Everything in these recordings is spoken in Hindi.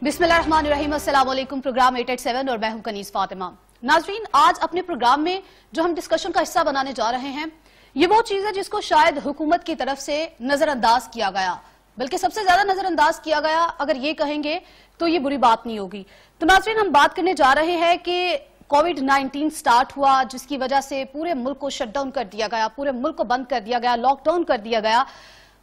बिस्मिल्लाहिर्रहमानिर्रहीम, अस्सलाम वालेकुम। प्रोग्राम 887 और मैं हूं कनीज फातिमा। नाजरीन, आज अपने प्रोग्राम में जो हम डिस्कशन का हिस्सा बनाने जा रहे हैं, ये वो चीज है जिसको शायद हुकूमत की तरफ से नजरअंदाज किया गया, बल्कि सबसे ज्यादा नजरअंदाज किया गया अगर ये कहेंगे तो ये बुरी बात नहीं होगी। तो नाजरीन, हम बात करने जा रहे हैं कि कोविड-19 स्टार्ट हुआ, जिसकी वजह से पूरे मुल्क को शटडाउन कर दिया गया, पूरे मुल्क को बंद कर दिया गया, लॉकडाउन कर दिया गया,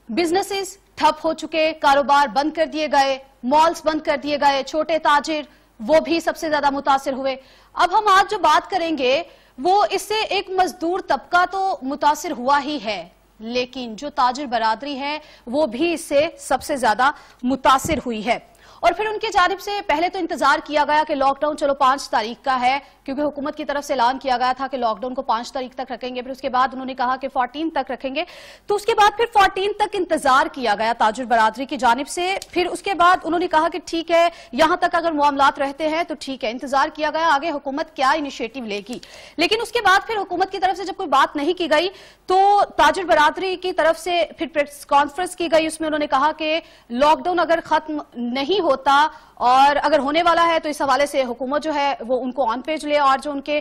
बिजनेसेस ठप हो चुके, कारोबार बंद कर दिए गए, मॉल्स बंद कर दिए गए, छोटे ताजिर वो भी सबसे ज्यादा मुतासिर हुए। अब हम आज जो बात करेंगे वो इससे एक मजदूर तबका तो मुतासिर हुआ ही है, लेकिन जो ताजिर बरादरी है वो भी इससे सबसे ज्यादा मुतासिर हुई है। और फिर उनकी जानिब से पहले तो इंतजार किया गया कि लॉकडाउन चलो 5 तारीख का है, क्योंकि हुकूमत की तरफ से ऐलान किया गया था कि लॉकडाउन को 5 तारीख तक रखेंगे। फिर उसके बाद उन्होंने कहा कि 14 तक रखेंगे, तो उसके बाद फिर 14 तक इंतजार किया गया ताजिर बरादरी की जानिब से। फिर उसके बाद उन्होंने कहा कि ठीक है, यहां तक अगर मामलात रहते हैं तो ठीक है, इंतजार किया गया आगे हुकूमत क्या इनिशिएटिव लेगी। लेकिन उसके बाद फिर हुकूमत की तरफ से जब कोई बात नहीं की गई तो ताजिर बरादरी की तरफ से फिर प्रेस कॉन्फ्रेंस की गई। उसमें उन्होंने कहा कि लॉकडाउन अगर खत्म नहीं होता और अगर होने वाला है तो इस हवाले से हुकूमत जो है वो उनको ऑन पेज ले और जो उनके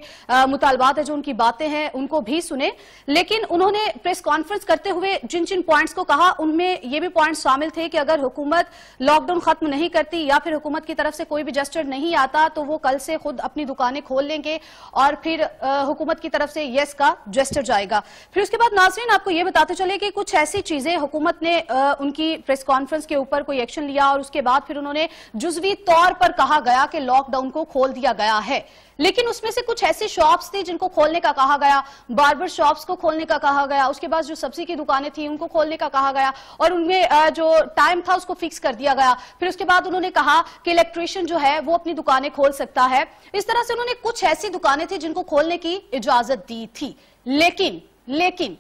मुतालबात है, जो उनकी बातें हैं, उनको भी सुने। लेकिन उन्होंने प्रेस कॉन्फ्रेंस करते हुए जिन जिन पॉइंट्स को कहा उनमें ये भी पॉइंट्स शामिल थे कि अगर हुकूमत लॉकडाउन खत्म नहीं करती या फिर हुकूमत की तरफ से कोई भी जेस्चर नहीं आता तो वो कल से खुद अपनी दुकानें खोल लेंगे और फिर हुकूमत की तरफ से यस का जेस्चर जाएगा। फिर उसके बाद नाज़रीन, आपको ये बताते चले कि कुछ ऐसी चीजें हुकूमत ने उनकी प्रेस कॉन्फ्रेंस के ऊपर कोई एक्शन लिया और उसके बाद फिर उन्होंने जुज़वी तौर पर कहा गया कि लॉकडाउन को खोल दिया गया है। लेकिन उसमें से कुछ ऐसी शॉप्स थी जिनको खोलने का कहा गया, बार्बर शॉप्स को खोलने का कहा गया, उसके बाद जो सब्जी की दुकानें थी उनको खोलने का कहा गया और उनमें जो टाइम था उसको फिक्स कर दिया गया। फिर उसके बाद उन्होंने कहा कि इलेक्ट्रिशियन जो है वो अपनी दुकानें खोल सकता है। इस तरह से उन्होंने कुछ ऐसी दुकानें थी जिनको खोलने की इजाजत दी थी। लेकिन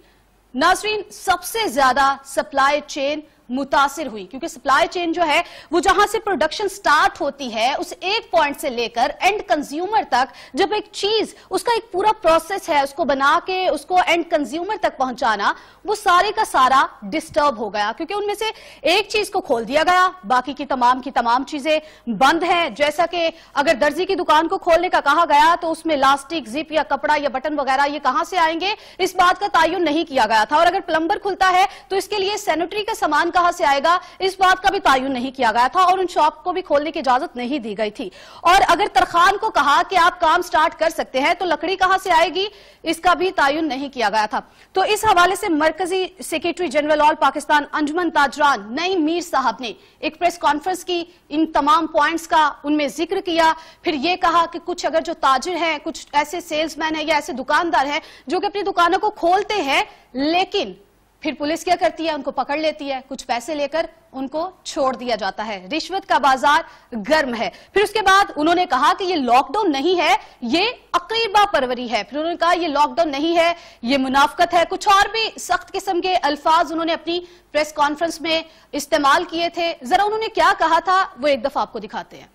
नाज़रीन, सबसे ज्यादा सप्लाई चेन मुतासिर हुई, क्योंकि सप्लाई चेन जो है वो जहां से प्रोडक्शन स्टार्ट होती है उस एक पॉइंट से लेकर एंड कंज्यूमर तक, जब एक चीज उसका एक पूरा प्रोसेस है उसको बना के उसको एंड कंज्यूमर तक पहुंचाना, वो सारे का सारा डिस्टर्ब हो गया। क्योंकि उनमें से एक चीज को खोल दिया गया, बाकी की तमाम चीजें बंद हैं। जैसा कि अगर दर्जी की दुकान को खोलने का कहा गया तो उसमें इलास्टिक, जिप या कपड़ा या बटन वगैरह ये कहां से आएंगे, इस बात का तायुन नहीं किया गया था। और अगर प्लम्बर खुलता है तो इसके लिए सैनिटरी का सामान कहां से आएगा, इस बात का भी तायुन नहीं किया गया था और उन शॉप को भी खोलने की इजाजत नहीं दी गई थी। और अगर तरखान को कहा कि आप काम स्टार्ट कर सकते हैं तो लकड़ी कहां से आएगी, इसका भी तायुन नहीं किया गया था। तो इस हवाले से मरकजी सेक्रेटरी जनरल ऑल पाकिस्तान अंजुमन ताजरान नईम मीर साहब ने एक प्रेस कॉन्फ्रेंस की, इन तमाम पॉइंट्स का उनमें जिक्र किया। फिर यह कहा कि कुछ अगर जो ताजिर हैं, कुछ ऐसे सेल्समैन है या ऐसे दुकानदार हैं जो कि अपनी दुकानों को खोलते हैं लेकिन फिर पुलिस क्या करती है, उनको पकड़ लेती है, कुछ पैसे लेकर उनको छोड़ दिया जाता है। रिश्वत का बाजार गर्म है। फिर उसके बाद उन्होंने कहा कि ये लॉकडाउन नहीं है, ये अकीबा परवरी है। फिर उन्होंने कहा ये लॉकडाउन नहीं है, ये मुनाफकत है। कुछ और भी सख्त किस्म के अल्फाज उन्होंने अपनी प्रेस कॉन्फ्रेंस में इस्तेमाल किए थे। जरा उन्होंने क्या कहा था वो एक दफा आपको दिखाते हैं।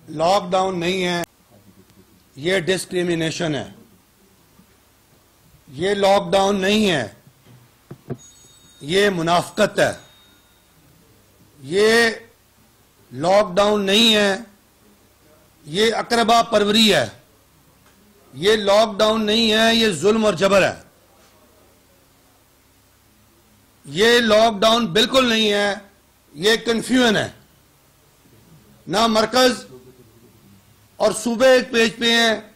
लॉकडाउन नहीं है, ये डिस्क्रिमिनेशन है। ये लॉकडाउन नहीं है, ये मुनाफकत है। ये लॉकडाउन नहीं है, ये अकरबा परवरी है। ये लॉकडाउन नहीं है, ये जुल्म और जबर है। ये लॉकडाउन बिल्कुल नहीं है, ये कंफ्यूजन है। ना मरकज और सूबे एक पेज पे हैं,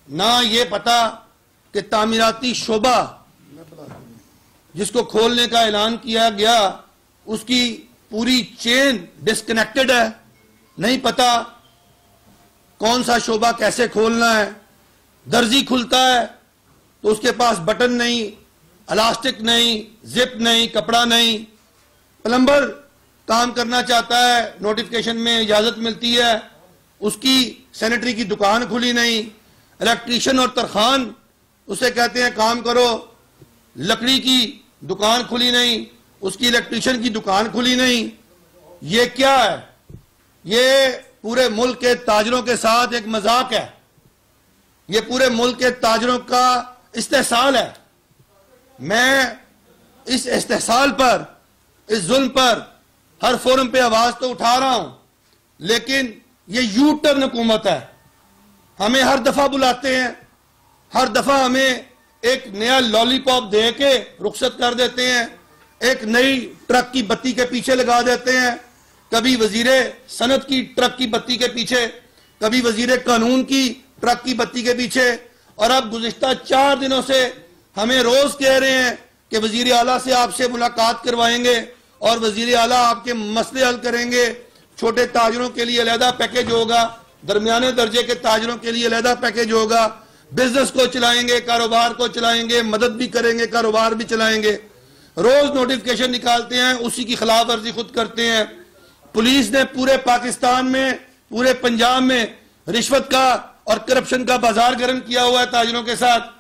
ना ये पता कि तामीराती शोबा जिसको खोलने का ऐलान किया गया उसकी पूरी चेन डिस्कनेक्टेड है। नहीं पता कौन सा शोबा कैसे खोलना है। दर्जी खुलता है तो उसके पास बटन नहीं, इलास्टिक नहीं, जिप नहीं, कपड़ा नहीं। प्लम्बर काम करना चाहता है, नोटिफिकेशन में इजाजत मिलती है, उसकी सैनिटरी की दुकान खुली नहीं। इलेक्ट्रीशियन और तरखान उसे कहते हैं काम करो, लकड़ी की दुकान खुली नहीं, उसकी इलेक्ट्रीशियन की दुकान खुली नहीं। ये क्या है? ये पूरे मुल्क के ताजरों के साथ एक मजाक है। ये पूरे मुल्क के ताजरों का इस्तेहसाल है। मैं इस इस्तेहसाल पर, इस जुल्म पर हर फोरम पे आवाज तो उठा रहा हूं, लेकिन ये यू टर्न हुकूमत है। हमें हर दफा बुलाते हैं, हर दफा हमें एक नया लॉलीपॉप दे के रुखसत कर देते हैं, एक नई ट्रक की बत्ती के पीछे लगा देते हैं, कभी वजीरे सनत की ट्रक की बत्ती के पीछे, कभी वजीरे कानून की ट्रक की बत्ती के पीछे, और अब गुज़िश्ता 4 दिनों से हमें रोज कह रहे हैं कि वजीर आला से आपसे मुलाकात करवाएंगे और वजीर आला आपके मसले हल करेंगे। छोटे ताजरों के लिए अलहदा पैकेज होगा, दरमियाने दर्जे के ताजरों के लिए अलहदा पैकेज होगा, बिजनेस को चलाएंगे, कारोबार को चलाएंगे, मदद भी करेंगे, कारोबार भी चलाएंगे। रोज नोटिफिकेशन निकालते हैं, उसी की खिलाफ वर्जी खुद करते हैं। पुलिस ने पूरे पाकिस्तान में, पूरे पंजाब में रिश्वत का और करप्शन का बाजार गर्म किया हुआ है ताजरों के साथ।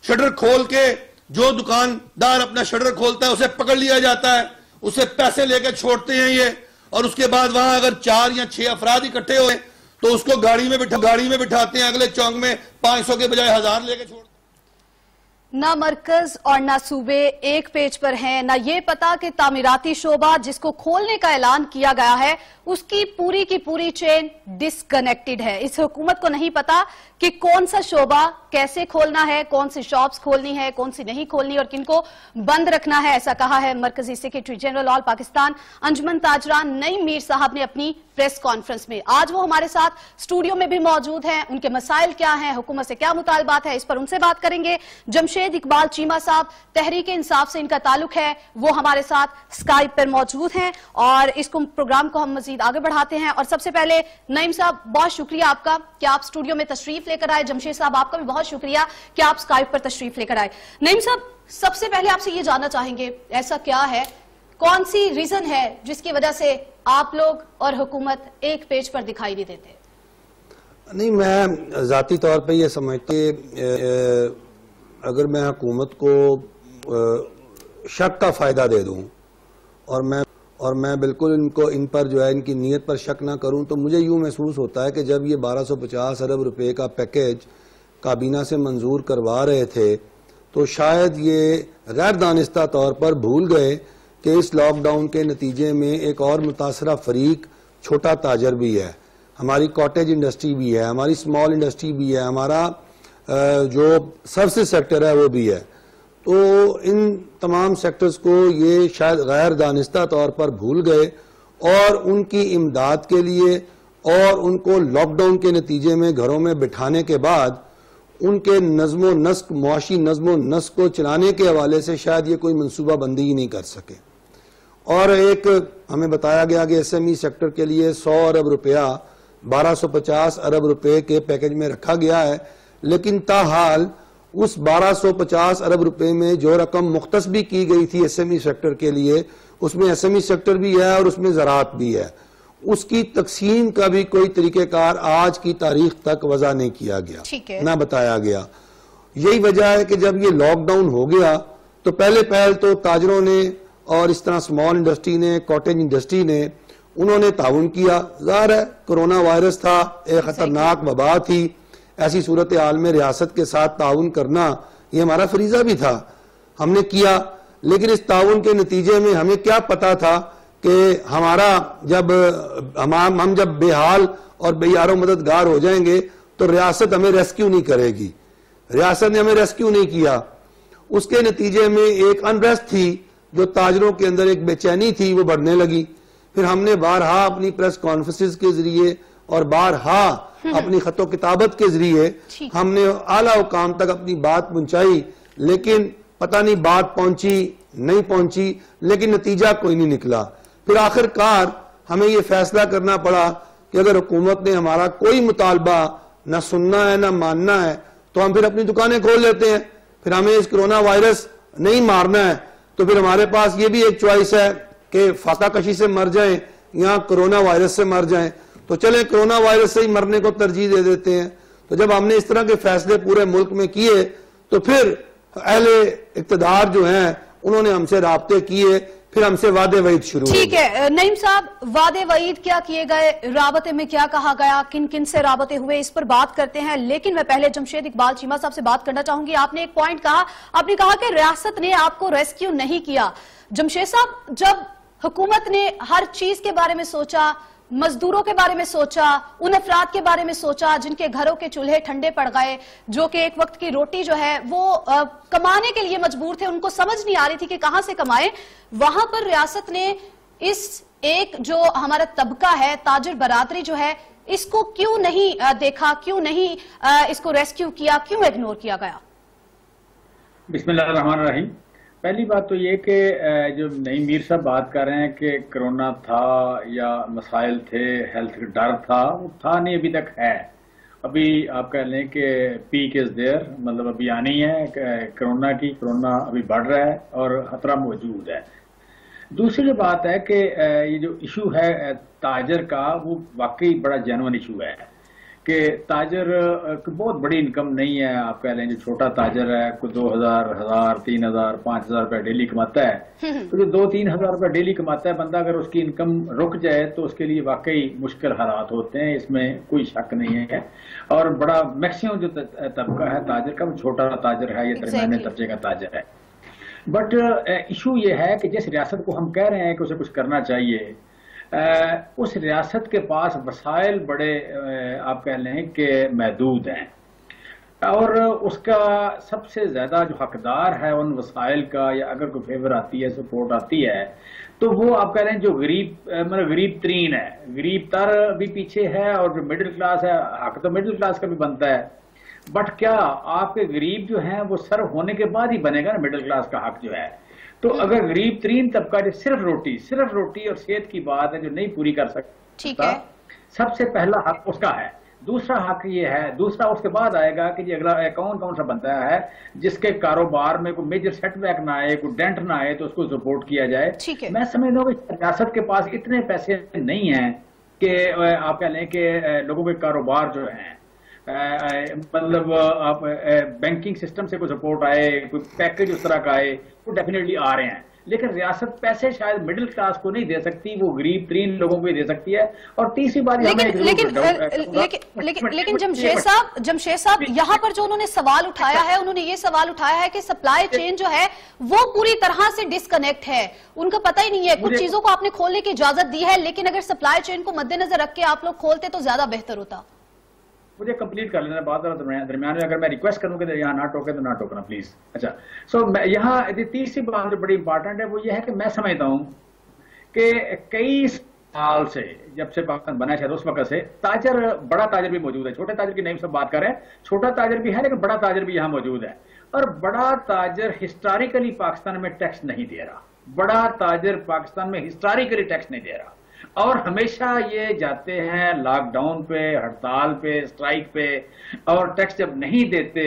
शटर खोल के जो दुकानदार अपना शटर खोलता है उसे पकड़ लिया जाता है, उसे पैसे लेकर छोड़ते हैं ये, और उसके बाद वहां अगर 4 या 6 अफराद इकट्ठे हुए तो उसको गाड़ी में बिठाते हैं, अगले चौक में 500 के बजाय 1000 लेके छोड़ते हैं। ना मरकज और ना सूबे एक पेज पर हैं, ना ये पता कि तामीराती शोबा जिसको खोलने का ऐलान किया गया है उसकी पूरी की पूरी चेन डिसकनेक्टेड है। इस हुकूमत को नहीं पता कि कौन सा शोबा कैसे खोलना है, कौन सी शॉप्स खोलनी है, कौन सी नहीं खोलनी और किनको बंद रखना है। ऐसा कहा है मरकजी सेक्रेटरी जनरल ऑल पाकिस्तान अंजुमन ताजरान नईम मीर साहब ने अपनी प्रेस कॉन्फ्रेंस में। आज वो हमारे साथ स्टूडियो में भी मौजूद हैं। उनके मसाइल क्या हैं, हुकूमत से क्या मुतालबात है, इस पर उनसे बात करेंगे। जमशेद इकबाल चीमा साहब, तहरीक इंसाफ से इनका ताल्लुक है, वो हमारे साथ स्काइप पर मौजूद हैं और इसको प्रोग्राम को हम मजीद आगे बढ़ाते हैं। और सबसे पहले नईम साहब, बहुत शुक्रिया आपका कि आप स्टूडियो में तशरीफ लेकर आए। जमशेद साहब, आपका भी बहुत शुक्रिया कि आप स्काइप पर तशरीफ लेकर आए। नईम साहब, सबसे पहले आपसे ये जानना चाहेंगे, ऐसा क्या है, कौन सी रीजन है जिसकी वजह से आप लोग और हुकूमत एक पेज पर दिखाई नहीं देते? नहीं, मैं जाती तौर पे ये समझते अगर मैं हुकूमत को शक का फायदा दे दूं और मैं बिल्कुल इन पर जो है इनकी नीयत पर शक ना करूं, तो मुझे यूं महसूस होता है कि जब ये 1250 अरब रुपए का पैकेज काबीना से मंजूर करवा रहे थे तो शायद ये गैर दानिस्ता तौर पर भूल गए कि इस लॉकडाउन के नतीजे में एक और मुतासरा फरीक छोटा ताजर भी है, हमारी कॉटेज इंडस्ट्री भी है, हमारी स्मॉल इंडस्ट्री भी है, हमारा जो सर्विसेज सेक्टर है वो भी है। तो इन तमाम सेक्टर्स को ये शायद गैर दानिस्ता तौर पर भूल गए और उनकी इमदाद के लिए और उनको लॉकडाउन के नतीजे में घरों में बिठाने के बाद उनके नज़्मो नस्क, मुआशी नज़्मो नस्क को चलाने के हवाले से शायद ये कोई मनसूबा बंदी ही नहीं कर सके। और एक हमें बताया गया कि SME सेक्टर के लिए 100 अरब रुपया 1250 अरब रुपए के पैकेज में रखा गया है, लेकिन ताहाल उस 1250 अरब रुपए में जो रकम मुख्तस भी की गई थी SME सेक्टर के लिए, उसमें SME सेक्टर भी है और उसमें ज़राअत भी है, उसकी तकसीम का भी कोई तरीकेकार आज की तारीख तक वज़ा नहीं किया गया, ना बताया गया। यही वजह है कि जब ये लॉकडाउन हो गया तो पहले तो ताजरों ने और इस तरह स्मॉल इंडस्ट्री ने, कॉटेज इंडस्ट्री ने, उन्होंने ताउन किया। ज़ाहिर है कोरोना वायरस था, एक खतरनाक वबा थी, ऐसी सूरत हाल में रियासत के साथ ताउन करना ये हमारा फरीजा भी था, हमने किया। लेकिन इस ताउन के नतीजे में हमें क्या पता था कि हमारा हम जब बेहाल और बेयारो मददगार हो जाएंगे तो रियासत हमें रेस्क्यू नहीं करेगी। रियासत ने हमें रेस्क्यू नहीं किया। उसके नतीजे में एक अनरेस्ट थी, जो ताजरों के अंदर एक बेचैनी थी, वो बढ़ने लगी। फिर हमने बारहा अपनी प्रेस कॉन्फ्रेंसेस के जरिए और बारहा अपनी खतो किताबत के जरिए हमने आला हुकाम तक अपनी बात पहुंचाई, लेकिन पता नहीं बात पहुंची नहीं पहुंची, लेकिन नतीजा कोई नहीं निकला। फिर आखिरकार हमें ये फैसला करना पड़ा कि अगर हुकूमत ने हमारा कोई मुतालबा न सुनना है न मानना है तो हम फिर अपनी दुकानें खोल लेते हैं। फिर हमें इस कोरोना वायरस नहीं मारना है तो फिर हमारे पास ये भी एक चॉइस है कि फाका कशी से मर जाएं या कोरोना वायरस से मर जाएं, तो चले कोरोना वायरस से ही मरने को तरजीह दे देते हैं। तो जब हमने इस तरह के फैसले पूरे मुल्क में किए तो फिर अहले इक्तदार जो हैं उन्होंने हमसे राब्ते किए, फिर हमसे वादे वईद शुरू। ठीक है नईम साहब, वादे वईद क्या किए गए, राबते में क्या कहा गया, किन किन से राबते हुए, इस पर बात करते हैं। लेकिन मैं पहले जमशेद इकबाल चीमा साहब से बात करना चाहूंगी। आपने एक पॉइंट कहा, आपने कहा कि रियासत ने आपको रेस्क्यू नहीं किया। जमशेद साहब, जब हुकूमत ने हर चीज के बारे में सोचा, मजदूरों के बारे में सोचा, उन अफराद के बारे में सोचा जिनके घरों के चूल्हे ठंडे पड़ गए, जो कि एक वक्त की रोटी जो है वो कमाने के लिए मजबूर थे, उनको समझ नहीं आ रही थी कि कहां से कमाएं। वहां पर रियासत ने इस एक जो हमारा तबका है, ताजिर बरादरी जो है, इसको क्यों नहीं देखा, क्यों नहीं इसको रेस्क्यू किया, क्यों इग्नोर किया गया? बिस्मिल्लाहिर्रहमानिर्रहीम। पहली बात तो ये कि जो नईम मीर साहब बात कर रहे हैं कि कोरोना था या मसाइल थे, हेल्थ का डर था, वो था नहीं, अभी तक है। अभी आप कह लें कि पीक इज देयर, मतलब अभी आनी है कोरोना की, कोरोना अभी बढ़ रहा है और खतरा मौजूद है। दूसरी जो बात है कि ये जो इशू है ताजर का, वो वाकई बड़ा जेन्युइन इशू है कि ताजर की बहुत बड़ी इनकम नहीं है। आप कह लें जो छोटा ताजर है, कोई 2000, 1000, 3000, 5000 रुपए डेली कमाता है, तो जो 2-3 हजार रुपए डेली कमाता है बंदा, अगर उसकी इनकम रुक जाए तो उसके लिए वाकई मुश्किल हालात होते हैं, इसमें कोई शक नहीं है। और बड़ा मैक्सिमम जो तबका है ताजर का, वो छोटा ताजर है या दरमियाने दर्जे का ताजर है। बट इशू ये है कि जिस रियासत को हम कह रहे हैं कि उसे कुछ करना चाहिए, उस रियासत के पास वसाइल बड़े आप कह लें कि महदूद हैं, और उसका सबसे ज्यादा जो हकदार है उन वसाइल का, या अगर कोई फेवर आती है, सपोर्ट आती है, तो वो आप कह रहे हैं जो गरीब, मतलब गरीब तरीन है, गरीब तर भी पीछे है, और जो मिडिल क्लास है, हक तो मिडिल क्लास का भी बनता है। बट क्या आपके गरीब जो हैं वो सर्व होने के बाद ही बनेगा ना मिडिल क्लास का हक जो है? तो अगर गरीब तरीन तबका जो सिर्फ रोटी और सेहत की बात है जो नहीं पूरी कर सकता, सबसे पहला हक उसका है। दूसरा हक ये है, दूसरा उसके बाद आएगा कि जी अगला कौन कौन सा बनता है जिसके कारोबार में कोई मेजर सेटबैक ना आए, कोई डेंट ना आए, तो उसको सपोर्ट किया जाए। मैं समझता हूँ कि रियासत के पास इतने पैसे नहीं है कि आप कह लें कि लोगों के कारोबार जो है, मतलब आप बैंकिंग सिस्टम से कोई सपोर्ट आए, कोई पैकेज उस तरह का आए, वो डेफिनेटली आ रहे हैं। लेकिन रियासत पैसे शायद मिडिल क्लास को नहीं दे सकती, वो गरीब तरीन लोगों को ही दे सकती है। और तीसरी बात, लेकिन जमशेद साहब यहाँ पर जो उन्होंने सवाल उठाया है, उन्होंने ये सवाल उठाया है कि सप्लाई चेन जो है वो पूरी तरह से डिस्कनेक्ट है, उनका पता ही नहीं है। कुछ चीजों को आपने खोलने की इजाजत दी है, लेकिन अगर सप्लाई चेन को मद्देनजर रख के आप लोग खोलते तो ज्यादा बेहतर होता। मुझे कंप्लीट कर लेना बात, दरमियान में अगर मैं रिक्वेस्ट करूं कि यहाँ ना टोके तो ना टोकना प्लीज। अच्छा, सो यहाँ तीसरी बात जो बड़ी इंपॉर्टेंट है वो ये है कि मैं समझता हूँ कि कई साल से, जब से पाकिस्तान बना शायद उस वक्त से, ताजर, बड़ा ताजर भी मौजूद है। छोटे ताजर की नहीं सब बात कर रहे हैं, छोटा ताजर भी है लेकिन बड़ा ताजर भी यहाँ मौजूद है। और बड़ा ताजर हिस्टोरिकली पाकिस्तान में टैक्स नहीं दे रहा, बड़ा ताजर पाकिस्तान में हिस्टोरिकली टैक्स नहीं दे रहा, और हमेशा ये जाते हैं लॉकडाउन पे, हड़ताल पे, स्ट्राइक पे, और टैक्स जब नहीं देते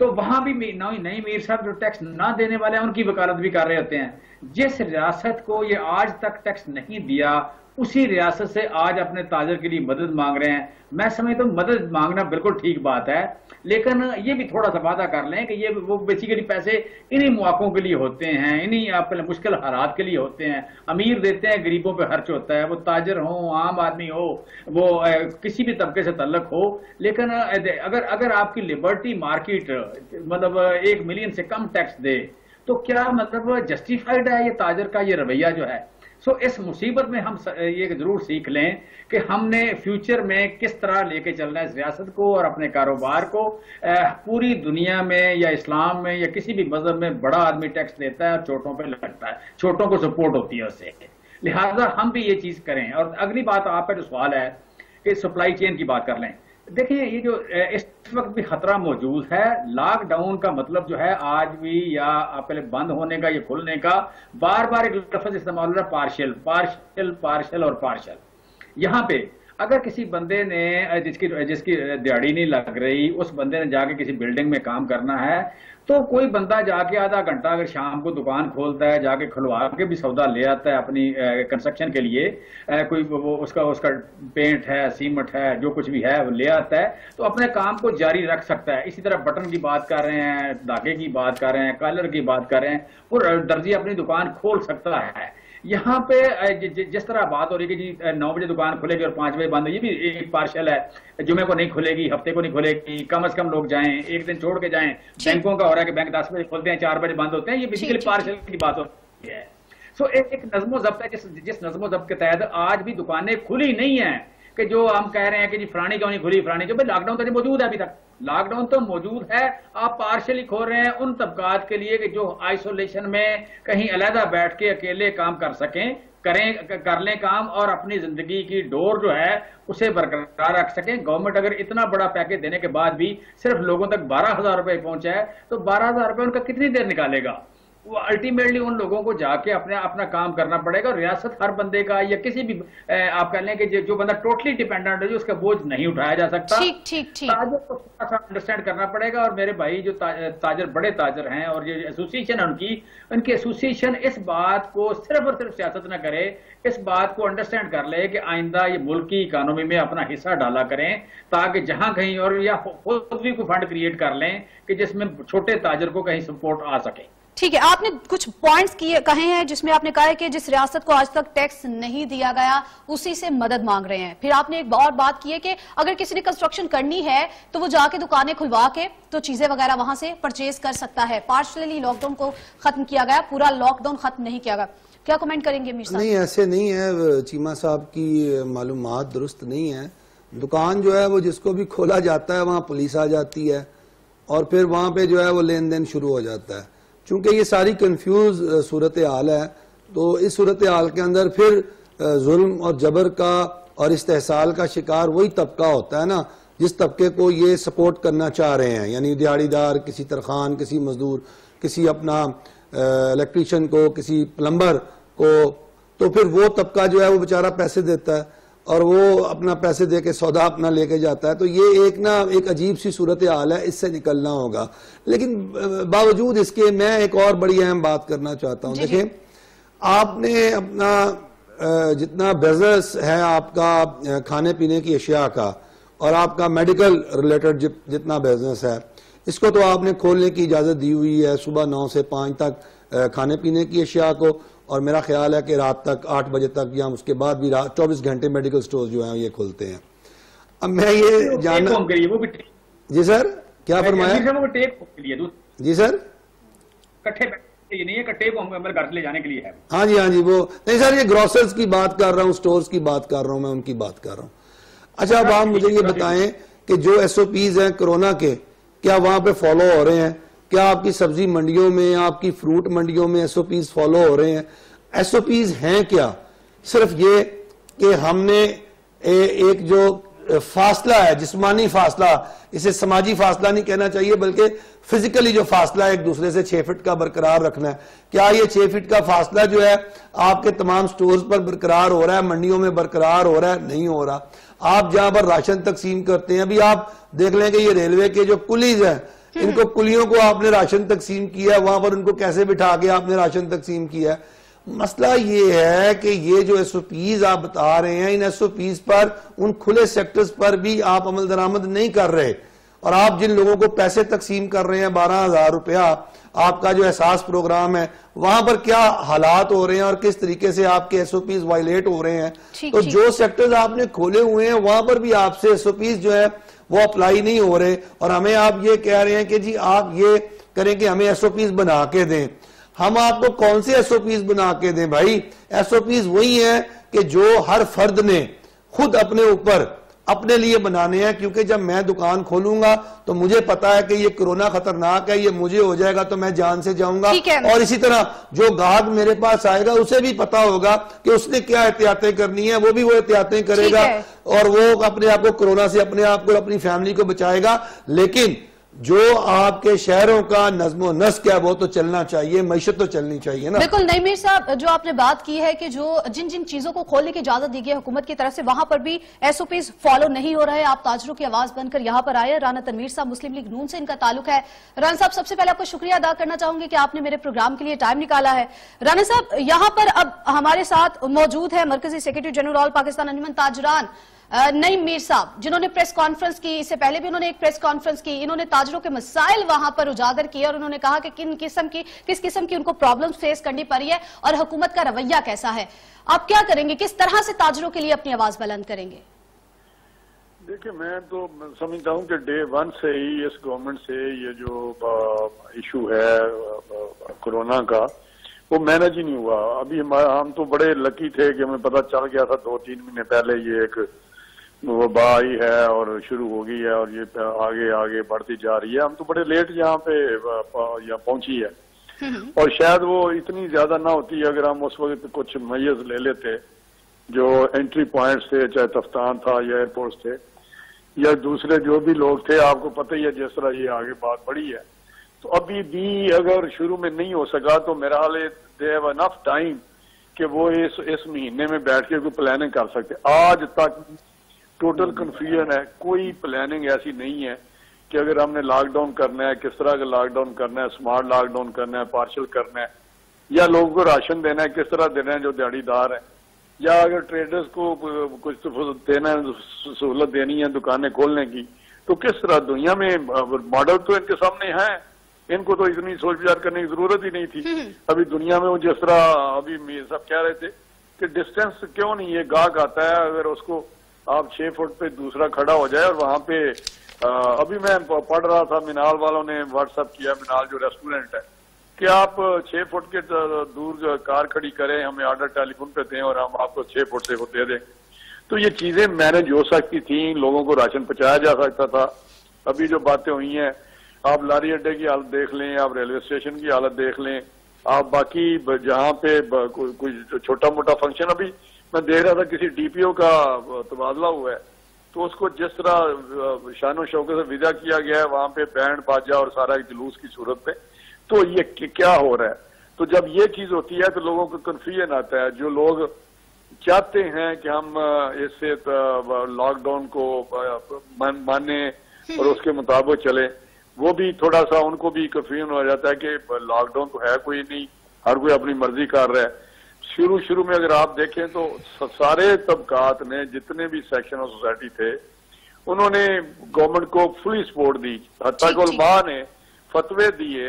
तो वहां भी नईम मीर साहब जो टैक्स ना देने वाले हैं उनकी वकालत भी कर रहे होते हैं। जिस रियासत को ये आज तक टैक्स नहीं दिया, उसी रियासत से आज अपने ताजर के लिए मदद मांग रहे हैं। मैं समझता हूँ मदद मांगना बिल्कुल ठीक बात है, लेकिन ये भी थोड़ा सा वादा कर लें कि ये वो बेसिकली पैसे इन्हीं मौकों के लिए होते हैं, इन्हीं आपके मुश्किल हालात के लिए होते हैं। अमीर देते हैं, गरीबों पे खर्च होता है, वो ताजर हो, आम आदमी हो, वो किसी भी तबके से तल्लक हो। लेकिन अगर आपकी लिबर्टी मार्केट मतलब 1 मिलियन से कम टैक्स दे, तो क्या मतलब जस्टिफाइड है ये ताजर का ये रवैया जो है? सो इस मुसीबत में हम ये जरूर सीख लें कि हमने फ्यूचर में किस तरह लेके चलना है इस रियासत को और अपने कारोबार को। पूरी दुनिया में या इस्लाम में या किसी भी मजहब में बड़ा आदमी टैक्स देता है और छोटों पे लगता है, छोटों को सपोर्ट होती है उससे, लिहाजा हम भी ये चीज करें। और अगली बात आपका जो सवाल है कि सप्लाई चेन की बात कर लें, देखिए ये जो इस वक्त भी खतरा मौजूद है। लॉकडाउन का मतलब जो है आज भी, या आपके लिए बंद होने का या खुलने का, बार बार एक लफ्ज इस्तेमाल हो रहा है, पार्शियल पार्शियल पार्शियल और पार्शियल। यहाँ पे अगर किसी बंदे ने जिसकी दिहाड़ी नहीं लग रही, उस बंदे ने जाके किसी बिल्डिंग में काम करना है, तो कोई बंदा जाके आधा घंटा अगर शाम को दुकान खोलता है, जाके खुलवा के भी सौदा ले आता है अपनी कंस्ट्रक्शन के लिए, कोई वो उसका पेंट है, सीमेंट है, जो कुछ भी है वो ले आता है, तो अपने काम को जारी रख सकता है। इसी तरह बटन की बात कर रहे हैं, धागे की बात कर रहे हैं, कलर की बात कर रहे हैं, और दर्जी अपनी दुकान खोल सकता है। यहाँ पे जिस तरह बात हो रही है कि जी 9 बजे दुकान खुलेगी और 5 बजे बंद, ये भी एक पार्शियल है। जुमे को नहीं खुलेगी, हफ्ते को नहीं खुलेगी, कम से कम लोग जाएं, एक दिन छोड़ के जाएं। बैंकों का हो रहा है कि बैंक 10 बजे खुलते हैं, 4 बजे बंद होते हैं, ये बेसिकली पार्शियल की बात होती है। सो एक नज़्मो ज़ब्त है, जिस नज़्मो ज़ब्त के तहत आज भी दुकानें खुली नहीं है कि जो हम कह रहे हैं कि जी फलानी क्यों नहीं खुली, फलानी क्यों, भाई लॉकडाउन तो मौजूद है, अभी तक लॉकडाउन तो मौजूद है। आप पार्शली खोल रहे हैं उन तबकात के लिए कि जो आइसोलेशन में कहीं अलहदा बैठ के अकेले काम कर सकें, कर लें काम और अपनी जिंदगी की डोर जो है उसे बरकरार रख सकें। गवर्नमेंट अगर इतना बड़ा पैकेज देने के बाद भी सिर्फ लोगों तक 12,000 रुपए पहुंचा है तो 12,000 रुपए उनका कितनी देर निकालेगा? वो अल्टीमेटली उन लोगों को जाके अपना काम करना पड़ेगा। और रियासत हर बंदे का या किसी भी आप कह लें कि जो बंदा टोटली डिपेंडेंट है, जो उसका बोझ नहीं उठाया जा सकता, ताजर को थोड़ा सा अंडरस्टैंड करना पड़ेगा। और मेरे भाई जो ताजर बड़े ताजर हैं और जो एसोसिएशन है उनकी एसोसिएशन इस बात को सिर्फ और सिर्फ सियासत न करे, इस बात को अंडरस्टैंड कर ले कि आइंदा ये मुल्क की इकानमी में अपना हिस्सा डाला करें, ताकि जहां कहीं और या खुद भी कोई फंड क्रिएट कर लें कि जिसमें छोटे ताजर को कहीं सपोर्ट आ सके। ठीक है, आपने कुछ पॉइंट्स कहे हैं जिसमें आपने कहा है कि जिस रियासत को आज तक टैक्स नहीं दिया गया उसी से मदद मांग रहे हैं। फिर आपने एक और बात की है कि अगर किसी ने कंस्ट्रक्शन करनी है तो वो जाके दुकानें खुलवा के तो चीजें वगैरह वहां से परचेज कर सकता है। पार्शली लॉकडाउन को खत्म किया गया, पूरा लॉकडाउन खत्म नहीं किया गया। क्या कमेंट करेंगे मीर साहब? नहीं, ऐसे नहीं है, चीमा साहब की मालूमात दुरुस्त नहीं है। दुकान जो है वो जिसको भी खोला जाता है वहां पुलिस आ जाती है और फिर वहां पे जो है वो लेन देन शुरू हो जाता है। चूंकि ये सारी कंफ्यूज सूरत हाल है तो इस सूरत हाल के अंदर फिर जुल्म और जबर का और इस्तेहसाल का शिकार वही तबका होता है ना, जिस तबके को ये सपोर्ट करना चाह रहे हैं, यानी दिहाड़ीदार, किसी तरखान, किसी मजदूर, किसी अपना इलेक्ट्रीशियन को, किसी प्लम्बर को। तो फिर वो तबका जो है वो बेचारा पैसे देता है और वो अपना पैसे दे के सौदा अपना लेके जाता है। तो ये एक अजीब सी सूरत हाल है, इससे निकलना होगा। लेकिन बावजूद इसके मैं एक और बड़ी अहम बात करना चाहता हूँ। देखिए, आपने अपना जितना बिजनेस है आपका खाने पीने की अशिया का और आपका मेडिकल रिलेटेड जितना बिजनेस है, इसको तो आपने खोलने की इजाजत दी हुई है सुबह 9 से 5 तक खाने पीने की अशिया को, और मेरा ख्याल है कि रात तक 8 बजे तक या उसके बाद भी 24 घंटे मेडिकल स्टोर जो हैं ये खुलते हैं। अब मैं ये जानना, जी सर क्या फरमाया? जी सर, ये नहीं है कि टेप घर से ले जाने के लिए है। हाँ जी, हाँ जी, वो नहीं सर, ये ग्रोसर्स की बात कर रहा हूँ, स्टोर्स की बात कर रहा हूँ, मैं उनकी बात कर रहा हूँ। अच्छा, अब आप मुझे ये बताएं कि जो SOPs हैं कोरोना के, क्या वहां पे फॉलो हो रहे हैं? क्या आपकी सब्जी मंडियों में, आपकी फ्रूट मंडियों में SOPs फॉलो हो रहे हैं? SOPs हैं क्या? सिर्फ ये कि हमने एक जो फासला है, जिस्मानी फासला, इसे समाजी फासला नहीं कहना चाहिए बल्कि फिजिकली जो फासला है एक दूसरे से 6 फीट का बरकरार रखना है, क्या ये 6 फीट का फासला जो है आपके तमाम स्टोर्स पर बरकरार हो रहा है, मंडियों में बरकरार हो रहा है? नहीं हो रहा। आप जहां पर राशन तकसीम करते हैं, अभी आप देख लें कि ये रेलवे के जो कुलीज हैं, इनको कुलियों को आपने राशन तकसीम किया, वहां पर उनको कैसे बिठा के आपने राशन तकसीम किया? मसला ये है कि ये जो SOPs आप बता रहे हैं, इन SOPs पर, उन खुले सेक्टर्स पर भी आप अमल दरामद नहीं कर रहे। और आप जिन लोगों को पैसे तकसीम कर रहे हैं 12,000 रुपया, आपका जो एहसास प्रोग्राम है, वहां पर क्या हालात हो रहे हैं और किस तरीके से आपके SOPs वायलेट हो रहे हैं? तो जो सेक्टर्स आपने खोले हुए हैं वहां पर भी आपसे SOPs जो है वो अप्लाई नहीं हो रहे, और हमें आप ये कह रहे हैं कि जी आप ये करें कि हमें SOPs बना के दें। हम आपको कौन से SOPs बना के दें भाई? SOPs वही है कि जो हर फर्द ने खुद अपने ऊपर अपने लिए बनाने हैं, क्योंकि जब मैं दुकान खोलूंगा तो मुझे पता है कि ये कोरोना खतरनाक है, ये मुझे हो जाएगा तो मैं जान से जाऊंगा, और इसी तरह जो गाहक मेरे पास आएगा उसे भी पता होगा कि उसने क्या एहतियातें करनी है, वो भी वो एहतियातें करेगा और वो अपने आप को कोरोना से, अपने आप को, अपनी फैमिली को बचाएगा। लेकिन जो आपके शहरों का नज़्मो नस्क है वो तो चलना चाहिए, मईशत तो चलनी चाहिए ना। बिल्कुल नहीं मीर साहब, जो आपने बात की है कि जो जिन जिन चीजों को खोलने की इजाजत दी गई हुकूमत की तरफ से वहां पर भी SOPs फॉलो नहीं हो रहे। आप ताजरों की आवाज बनकर यहां पर आए। राना तनवीर साहब, मुस्लिम लीग नून से इनका ताल्लुक है। राना साहब, सबसे पहले आपको शुक्रिया अदा करना चाहूंगी कि आपने मेरे प्रोग्राम के लिए टाइम निकाला है। राना साहब, यहां पर अब हमारे साथ मौजूद है मरकजी सेक्रेटरी जनरल ऑल पाकिस्तान अंजुमन ताजरान नईम मीर साहब, जिन्होंने प्रेस कॉन्फ्रेंस की, इससे पहले भी उन्होंने एक प्रेस कॉन्फ्रेंस की। इन्होंने ताजरों के मसाइल वहां पर उजागर किए और उन्होंने कहा कि किस किस्म की उनको प्रॉब्लम्स फेस करनी पड़ी है और हुकूमत का रवैया कैसा है। आप क्या करेंगे, किस तरह से ताजरों के लिए अपनी आवाज बुलंद करेंगे? देखिए, मैं तो समझता हूँ कि डे 1 से ही इस गवर्नमेंट से ये जो इशू है कोरोना का, वो मैनेज ही नहीं हुआ। अभी हम तो बड़े लकी थे कि हमें पता चल गया था 2-3 महीने पहले ये एक वबा आई है और शुरू हो गई है और ये आगे आगे बढ़ती जा रही है। हम तो बड़े लेट यहाँ पे यहाँ पहुंची है और शायद वो इतनी ज्यादा ना होती अगर हम उस वक्त कुछ मैयज ले लेते जो एंट्री पॉइंट्स थे, चाहे तफ्तान था या एयरपोर्ट थे या दूसरे जो भी लोग थे। आपको पता ही है जिस तरह ये आगे बात बढ़ी है। तो अभी भी अगर शुरू में नहीं हो सका तो मेरा हाल दे हैव एनफ टाइम कि वो इस महीने में बैठ के कोई प्लानिंग कर सकते। आज तक टोटल कंफ्यूजन है, कोई प्लानिंग ऐसी नहीं है कि अगर हमने लॉकडाउन करना है, किस तरह का लॉकडाउन करना है, स्मार्ट लॉकडाउन करना है, पार्शियल करना है, या लोगों को राशन देना है, किस तरह देना है जो दिहाड़ीदार है, या अगर ट्रेडर्स को कुछ तो देना है, सहूलत देनी है दुकानें खोलने की, तो किस तरह दुनिया में मॉडल तो इनके सामने है। इनको तो इतनी सोच विचार करने की जरूरत ही नहीं थी। अभी दुनिया में वो जिस तरह अभी सब कह रहे थे कि डिस्टेंस क्यों नहीं है, गाहक आता है अगर उसको आप 6 फुट पे दूसरा खड़ा हो जाए और वहां पे अभी मैं पढ़ रहा था मिनाल वालों ने व्हाट्सएप किया, मिनाल जो रेस्टोरेंट है, कि आप 6 फुट के दूर कार खड़ी करें, हमें ऑर्डर टेलीफोन पे दें और हम आपको 6 फुट से वो दे दें। तो ये चीजें मैनेज हो सकती थी, लोगों को राशन पहुंचाया जा सकता था। अभी जो बातें हुई हैं, आप लारी अड्डे की हालत देख लें, आप रेलवे स्टेशन की हालत देख लें, आप बाकी जहां पे कोई छोटा मोटा फंक्शन, अभी मैं देख रहा था किसी डीपीओ का तबादला हुआ है तो उसको जिस तरह शानो शौकत से विदा किया गया है, वहां पे बैंड बाजा और सारा एक जुलूस की सूरत में, तो ये क्या हो रहा है। तो जब ये चीज होती है तो लोगों को कंफ्यूजन आता है। जो लोग चाहते हैं कि हम इससे लॉकडाउन को माने और उसके मुताबिक चले, वो भी थोड़ा सा उनको भी कंफ्यूजन हो जाता है कि लॉकडाउन तो है कोई नहीं, हर कोई अपनी मर्जी कर रहा है। शुरू में अगर आप देखें तो सारे तबकात ने, जितने भी सेक्शन ऑफ सोसाइटी थे, उन्होंने गवर्नमेंट को फुली सपोर्ट दी। हत्ता के उलमा ने फतवे दिए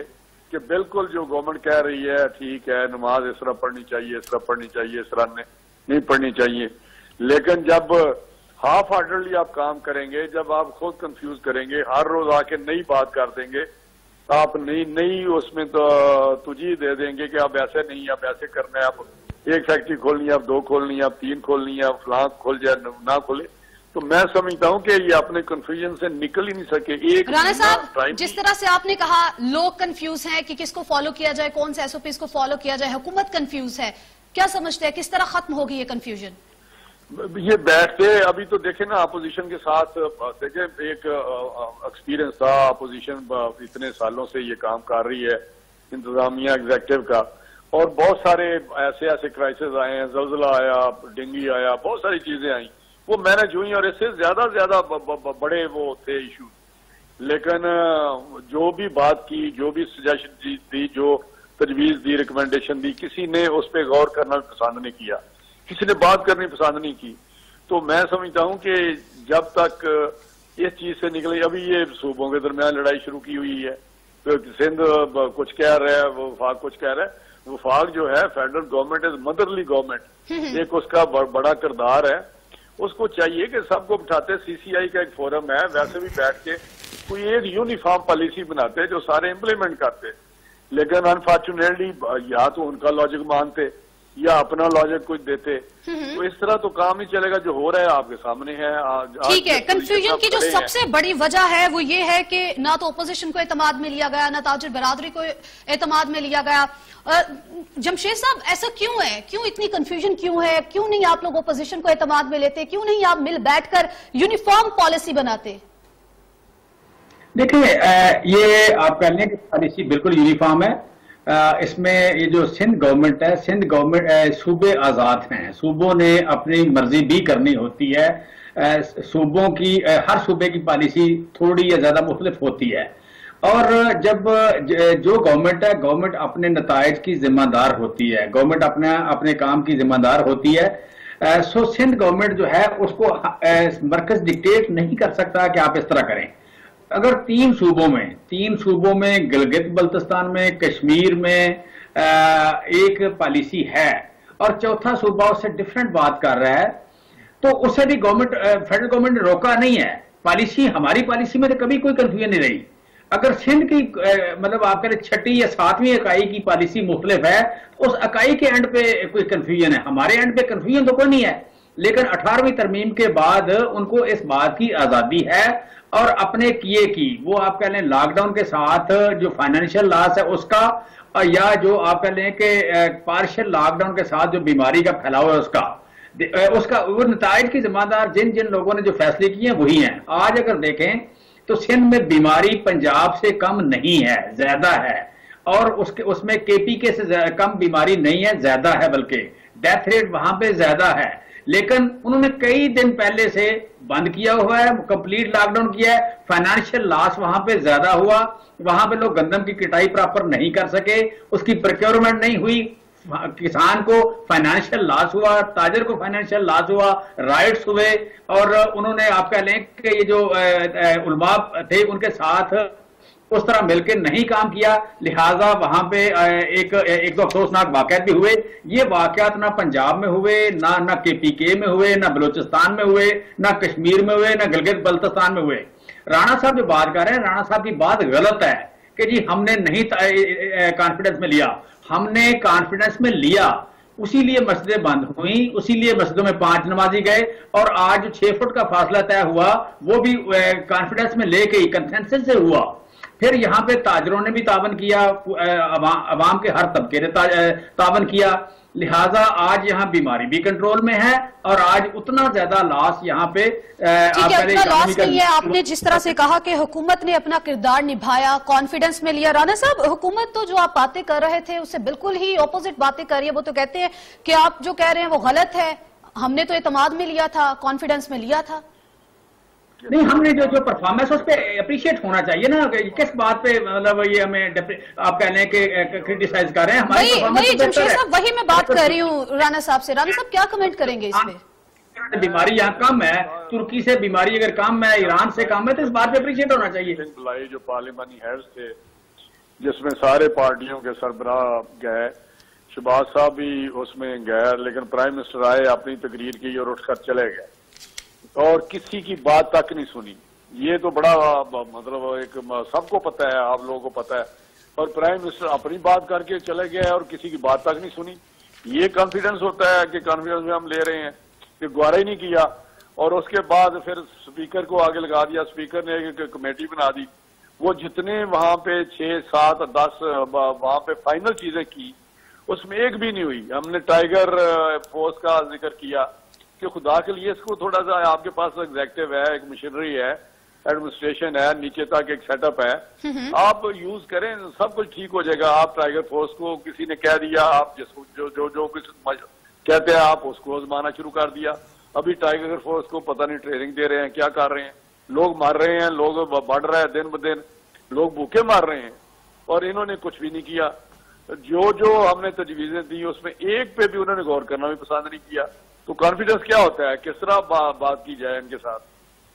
कि बिल्कुल जो गवर्नमेंट कह रही है ठीक है, नमाज इस तरह पढ़नी चाहिए, इस तरह पढ़नी चाहिए, इस तरह नहीं पढ़नी चाहिए। लेकिन जब हाफ हार्टेडली आप काम करेंगे, जब आप खुद कंफ्यूज करेंगे, हर रोज आके नई बात कर देंगे, आप नई उसमें तो तुझी दे देंगे कि आप ऐसे नहीं, आप ऐसे करना है, आप 1 फैक्ट्री खोलनी है, आप 2 खोलनी है, आप 3 खोलनी है, आप फलां खोल जाए ना खोले, तो मैं समझता हूं कि ये अपने कंफ्यूजन से निकल ही नहीं सके। एक राणा साहब, जिस तरह से आपने कहा लोग कंफ्यूज हैं कि किसको फॉलो किया जाए, कौन से एसओपीज को फॉलो किया जाए, हुकूमत कंफ्यूज है, क्या समझते हैं किस तरह खत्म होगी ये कंफ्यूजन? ये बैठते अभी तो देखे ना अपोजिशन के साथ, देखे एक एक्सपीरियंस था, अपोजिशन इतने सालों से ये काम कर रही है, इंतजामिया एग्जेक्टिव का, और बहुत सारे ऐसे क्राइसिस आए हैं, जलजला आया, डेंगू आया, बहुत सारी चीजें आई, वो मैनेज हुई और इससे ज्यादा बड़े वो थे इशू। लेकिन जो भी बात की, जो भी सजेशन दी, जो तजवीज दी, रिकमेंडेशन दी, किसी ने उस पर गौर करना पसंद नहीं किया, किसी ने बात करनी पसंद नहीं की। तो मैं समझता हूं कि जब तक इस चीज से निकले, अभी ये सूबों के दरमियान लड़ाई शुरू की हुई है, तो सिंध कुछ कह रहा है, वफाक कुछ कह रहा है। वफाक जो है federal government is motherly government, एक उसका बड़ा किरदार है। उसको चाहिए कि सबको बिठाते, सीसीआई का एक फोरम है, वैसे भी बैठ के कोई एक यूनिफॉर्म पॉलिसी बनाते जो सारे इम्प्लीमेंट करते। लेकिन अनफॉर्चुनेटली या तो उनका लॉजिक मानते या अपना लॉजिक कुछ देते, तो इस तरह तो काम ही चलेगा। जो हो रहा है आपके सामने है। ठीक है, कंफ्यूजन की जो सबसे बड़ी वजह है वो ये है कि ना तो ओपोजिशन को एतमाद में लिया गया, ना ताजिर बरादरी को एतमाद में लिया गया। जमशेद साहब, ऐसा क्यों है? क्यों इतनी कंफ्यूजन क्यों है? क्यों नहीं आप लोग ओपोजिशन को एतमाद में लेते? क्यों नहीं आप मिल बैठकर यूनिफॉर्म पॉलिसी बनाते? देखिए, ये आप कह लें कि पॉलिसी बिल्कुल यूनिफॉर्म है। इसमें ये जो सिंध गवर्नमेंट है, सिंध गवर्नमेंट, सूबे आजाद हैं, सूबों ने अपनी मर्जी भी करनी होती है। सूबों की हर सूबे की पॉलिसी थोड़ी या ज्यादा मुख्तलिफ होती है, और जब जो गवर्नमेंट है, गवर्नमेंट अपने नताइज की जिम्मेदार होती है, गवर्नमेंट अपने काम की जिम्मेदार होती है। सो सिंध गवर्नमेंट जो है उसको मरकज डिक्टेट नहीं कर सकता कि आप इस तरह करें। अगर 3 सूबों में गिलगित बल्तिस्तान में, कश्मीर में एक पॉलिसी है और चौथा सूबा उससे डिफरेंट बात कर रहा है, तो उससे भी गवर्नमेंट, फेडरल गवर्नमेंट ने रोका नहीं है। पॉलिसी, हमारी पॉलिसी में तो कभी कोई कंफ्यूजन नहीं रही। अगर सिंध की मतलब आप कह रहे 6वीं या 7वीं इकाई की पॉलिसी मुख्तलिफ है, उस इकाई के एंड पे कोई कंफ्यूजन है। हमारे एंड पे कंफ्यूजन तो कोई नहीं है, लेकिन 18वीं तरमीम के बाद उनको इस बात की आजादी है और अपने किए की, वो आप कह लें लॉकडाउन के साथ जो फाइनेंशियल लॉस है उसका, या जो आप कह लें कि पार्शियल लॉकडाउन के साथ जो बीमारी का फैलाव है उसका वो नताइज की जिम्मेदार जिन जिन लोगों ने जो फैसले किए हैं वही हैं। आज अगर देखें तो सिंध में बीमारी पंजाब से कम नहीं है, ज्यादा है, और उसमें केपीके से कम बीमारी नहीं है, ज्यादा है, बल्कि डेथ रेट वहां पे ज्यादा है। लेकिन उन्होंने कई दिन पहले से बंद किया हुआ है, कंप्लीट लॉकडाउन किया है, फाइनेंशियल लॉस वहां पे ज्यादा हुआ, वहां पे लोग गंदम की कटाई प्रॉपर नहीं कर सके, उसकी प्रोक्योरमेंट नहीं हुई, किसान को फाइनेंशियल लॉस हुआ, ताजर को फाइनेंशियल लॉस हुआ, राइट्स हुए, और उन्होंने आप कह लें कि ये जो उलमा थे उनके साथ उस तरह मिलकर नहीं काम किया, लिहाजा वहां पे एक दो अफसोसनाक वाकयात भी हुए। ये वाकयात ना पंजाब में हुए, ना केपीके में हुए, ना बलूचिस्तान में हुए, ना कश्मीर में हुए, ना गिलगित बल्तिस्तान में हुए। राणा साहब जो बात कर रहे हैं, राणा साहब की बात गलत है कि जी हमने नहीं कॉन्फिडेंस में लिया। हमने कॉन्फिडेंस में लिया, उसीलिए मस्जिदें बंद हुई, उसीलिए मस्जिदों में 5 नमाजी गए, और आज 6 फुट का फासला तय हुआ वो भी कॉन्फिडेंस में लेके ही, कंसेंसस से हुआ। फिर यहां पे ताजरों ने भी तावन किया, अवाम के हर तबके ने तावन किया, लिहाजा आज यहाँ बीमारी भी कंट्रोल में है, और आज उतना ज्यादा लॉस यहाँ पे उतना लॉस नहीं है। आपने जिस तरह से कहा कि हुकूमत ने अपना किरदार निभाया, कॉन्फिडेंस में लिया, राणा साहब हुकूमत तो जो आप बातें कर रहे थे उससे बिल्कुल ही ऑपोजिट बातें कर रही है। वो तो कहते हैं कि आप जो कह रहे हैं वो गलत है, हमने तो एतमाद में लिया था, कॉन्फिडेंस में लिया था। नहीं, हमने जो परफॉर्मेंस उस पर अप्रिशिएट होना चाहिए ना, किस बात पे मतलब ये हमें आप कह लें कि क्रिटिसाइज कर रहे हैं हमारी परफॉर्मेंस। वही मैं बात कर रही हूँ राणा साहब से। राणा साहब क्या कमेंट करेंगे इस पे? बीमारी यहाँ कम है, तुर्की से बीमारी अगर कम है, ईरान से कम है, तो इस बात पे अप्रिशिएट होना चाहिए। बुलाई जो पार्लियामानी हेड्स थे जिसमें सारे पार्टियों के सरबराह गए, शहबाज साहब भी उसमें गए, लेकिन प्राइम मिनिस्टर आए, अपनी तकरीर की और उठकर चले गए और किसी की बात तक नहीं सुनी। ये तो बड़ा मतलब एक सबको पता है, आप लोगों को पता है, और प्राइम मिनिस्टर अपनी बात करके चले गए और किसी की बात तक नहीं सुनी। ये कॉन्फिडेंस होता है कि कॉन्फिडेंस में हम ले रहे हैं, कि गवारा ही नहीं किया। और उसके बाद फिर स्पीकर को आगे लगा दिया, स्पीकर ने एक कमेटी बना दी, वो जितने वहां पे 6, 7, 10 वहां पे फाइनल चीजें की, उसमें एक भी नहीं हुई। हमने टाइगर फोर्स का जिक्र किया कि खुदा के लिए इसको थोड़ा सा, आपके पास एग्जेक्टिव है, एक मशीनरी है, एडमिनिस्ट्रेशन है, नीचे तक एक सेटअप है, आप यूज करें, सब कुछ ठीक हो जाएगा। आप टाइगर फोर्स को किसी ने कह दिया, आप जिसको जो कुछ कहते हैं आप उसको आजमाना शुरू कर दिया। अभी टाइगर फोर्स को पता नहीं ट्रेनिंग दे रहे हैं, क्या कर रहे हैं, लोग मर रहे हैं, लोग बढ़ रहे हैं दिन ब दिन, लोग भूखे मार रहे हैं, और इन्होंने कुछ भी नहीं किया। जो हमने तजवीजें दी उसमें एक पे भी उन्होंने गौर करना भी पसंद नहीं किया। तो कॉन्फिडेंस क्या होता है, किस तरह बात की जाए इनके साथ?